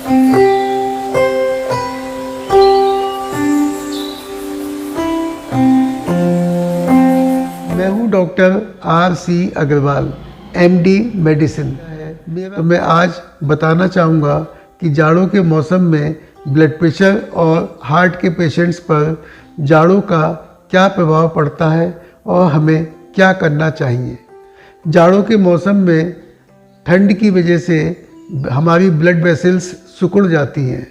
मैं हूं doctor R.C. Agarwal, MD medicine. तो मैं आज बताना चाहूँगा कि जाड़ों के मौसम में ब्लड प्रेशर और हार्ट के पेशेंट्स पर जाड़ों का क्या प्रभाव पड़ता है और हमें क्या करना चाहिए। जाड़ों के मौसम में ठंड की वजह से हमारी ब्लड वेसल्स सिकुड़ जाती हैं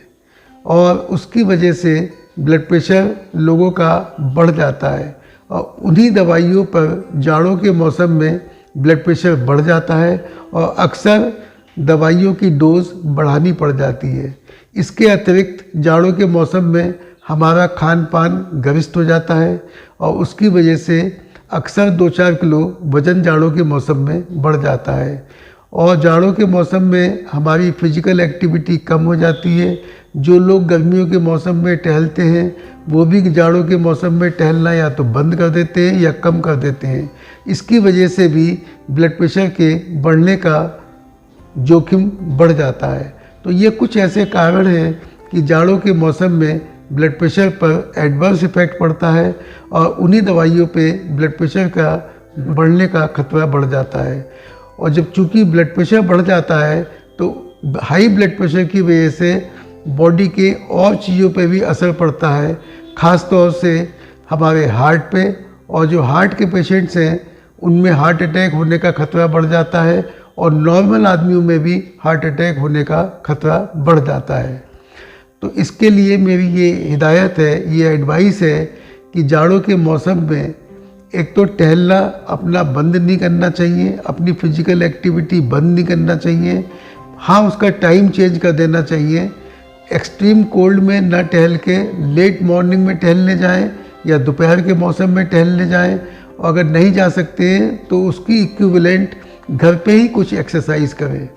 और उसकी वजह से ब्लड प्रेशर लोगों का बढ़ जाता है और उन्हीं दवाइयों पर जाड़ों के मौसम में ब्लड प्रेशर बढ़ जाता है और अक्सर दवाइयों की डोज बढ़ानी पड़ जाती है। इसके अतिरिक्त जाड़ों के मौसम में हमारा खान पान गरिष्ठ हो जाता है और उसकी वजह से अक्सर 2-4 किलो वज़न जाड़ों के मौसम में बढ़ जाता है और जाड़ों के मौसम में हमारी फिजिकल एक्टिविटी कम हो जाती है। जो लोग गर्मियों के मौसम में टहलते हैं वो भी जाड़ों के मौसम में टहलना या तो बंद कर देते हैं या कम कर देते हैं। इसकी वजह से भी ब्लड प्रेशर के बढ़ने का जोखिम बढ़ जाता है। तो ये कुछ ऐसे कारण हैं कि जाड़ों के मौसम में ब्लड प्रेशर पर एडवर्स इफेक्ट पड़ता है और उन्हीं दवाइयों पे ब्लड प्रेशर का बढ़ने का खतरा बढ़ जाता है। और जब चूँकि ब्लड प्रेशर बढ़ जाता है तो हाई ब्लड प्रेशर की वजह से बॉडी के और चीज़ों पे भी असर पड़ता है, ख़ास तौर से हमारे हार्ट पे। और जो हार्ट के पेशेंट्स हैं उनमें हार्ट अटैक होने का खतरा बढ़ जाता है और नॉर्मल आदमियों में भी हार्ट अटैक होने का खतरा बढ़ जाता है। तो इसके लिए मेरी ये हिदायत है, ये एडवाइस है कि जाड़ों के मौसम में एक तो टहलना अपना बंद नहीं करना चाहिए, अपनी फिजिकल एक्टिविटी बंद नहीं करना चाहिए। हाँ, उसका टाइम चेंज कर देना चाहिए। एक्सट्रीम कोल्ड में न टहल के लेट मॉर्निंग में टहलने जाएं या दोपहर के मौसम में टहलने जाएं और अगर नहीं जा सकते हैं तो उसकी इक्विवेलेंट घर पे ही कुछ एक्सरसाइज करें।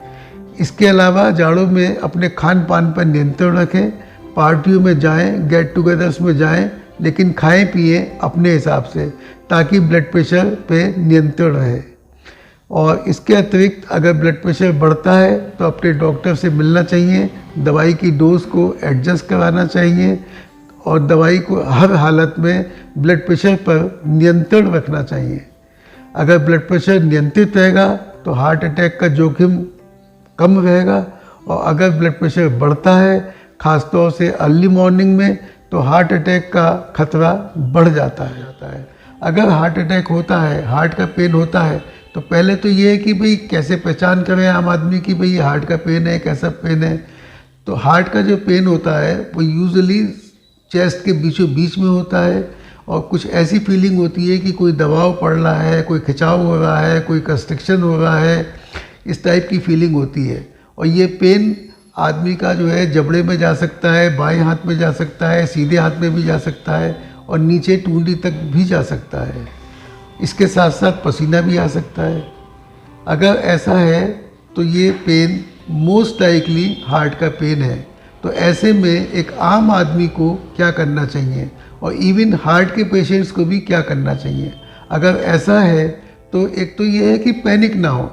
इसके अलावा जाड़ों में अपने खान पान पर नियंत्रण रखें। पार्टियों में जाएं, गेट टुगेदर्स में जाएं, लेकिन खाएं पिएं अपने हिसाब से ताकि ब्लड प्रेशर पे नियंत्रण रहे। और इसके अतिरिक्त अगर ब्लड प्रेशर बढ़ता है तो अपने डॉक्टर से मिलना चाहिए, दवाई की डोज को एडजस्ट कराना चाहिए और दवाई को हर हालत में ब्लड प्रेशर पर नियंत्रण रखना चाहिए। अगर ब्लड प्रेशर नियंत्रित रहेगा तो हार्ट अटैक का जोखिम कम रहेगा और अगर ब्लड प्रेशर बढ़ता है ख़ासतौर से अर्ली मॉर्निंग में तो हार्ट अटैक का खतरा बढ़ जाता है। अगर हार्ट अटैक होता है, हार्ट का पेन होता है, तो पहले तो ये है कि भाई कैसे पहचान करें आम आदमी की भाई हार्ट का पेन है, कैसा पेन है। तो हार्ट का जो पेन होता है वो यूजुअली चेस्ट के बीचों बीच में होता है और कुछ ऐसी फीलिंग होती है कि कोई दबाव पड़ रहा है, कोई खिंचाव हो रहा है, कोई कंस्ट्रिक्शन हो रहा है, इस टाइप की फीलिंग होती है। और ये पेन आदमी का जो है जबड़े में जा सकता है, बाएं हाथ में जा सकता है, सीधे हाथ में भी जा सकता है और नीचे टूंडी तक भी जा सकता है। इसके साथ साथ पसीना भी आ सकता है। अगर ऐसा है तो ये पेन मोस्ट लाइकली हार्ट का पेन है। तो ऐसे में एक आम आदमी को क्या करना चाहिए और इवन हार्ट के पेशेंट्स को भी क्या करना चाहिए। अगर ऐसा है तो एक तो ये है कि पैनिक ना हो,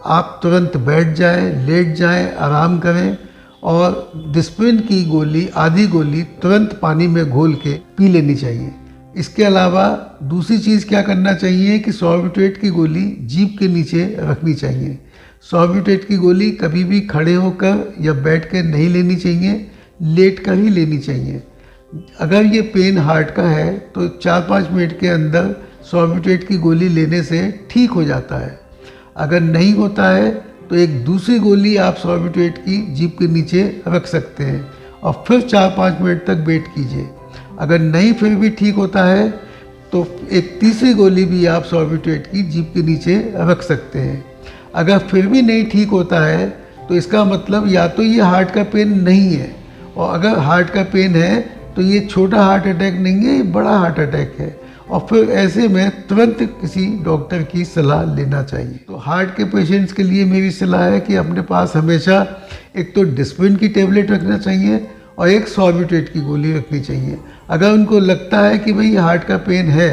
आप तुरंत बैठ जाएं, लेट जाएं, आराम करें और डिस्प्रिन की गोली, आधी गोली तुरंत पानी में घोल के पी लेनी चाहिए। इसके अलावा दूसरी चीज़ क्या करना चाहिए कि सॉर्बिट्रेट की गोली जीभ के नीचे रखनी चाहिए। सॉर्बिट्रेट की गोली कभी भी खड़े होकर या बैठ कर नहीं लेनी चाहिए, लेट कर ही लेनी चाहिए। अगर ये पेन हार्ट का है तो 4-5 मिनट के अंदर सॉर्बिट्रेट की गोली लेने से ठीक हो जाता है। अगर नहीं होता है तो एक दूसरी गोली आप सॉर्बिट्रेट की जीभ के नीचे रख सकते हैं और फिर 4-5 मिनट तक वेट कीजिए। अगर नहीं फिर भी ठीक होता है तो एक तीसरी गोली भी आप सॉर्बिट्रेट की जीभ के नीचे रख सकते हैं। अगर फिर भी नहीं ठीक होता है तो इसका मतलब या तो ये हार्ट का पेन नहीं है, और अगर हार्ट का पेन है तो ये छोटा हार्ट अटैक नहीं है, ये बड़ा हार्ट अटैक है और फिर ऐसे में तुरंत किसी डॉक्टर की सलाह लेना चाहिए। तो हार्ट के पेशेंट्स के लिए मेरी सलाह है कि अपने पास हमेशा एक तो डिस्प्रिन की टेबलेट रखना चाहिए और एक सॉर्बिट्रेट की गोली रखनी चाहिए। अगर उनको लगता है कि भाई हार्ट का पेन है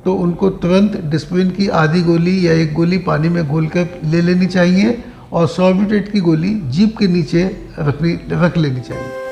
तो उनको तुरंत डिस्प्रिन की आधी गोली या एक गोली पानी में घोलकर ले लेनी चाहिए और सॉर्बिट्रेट की गोली जीभ के नीचे रख लेनी चाहिए।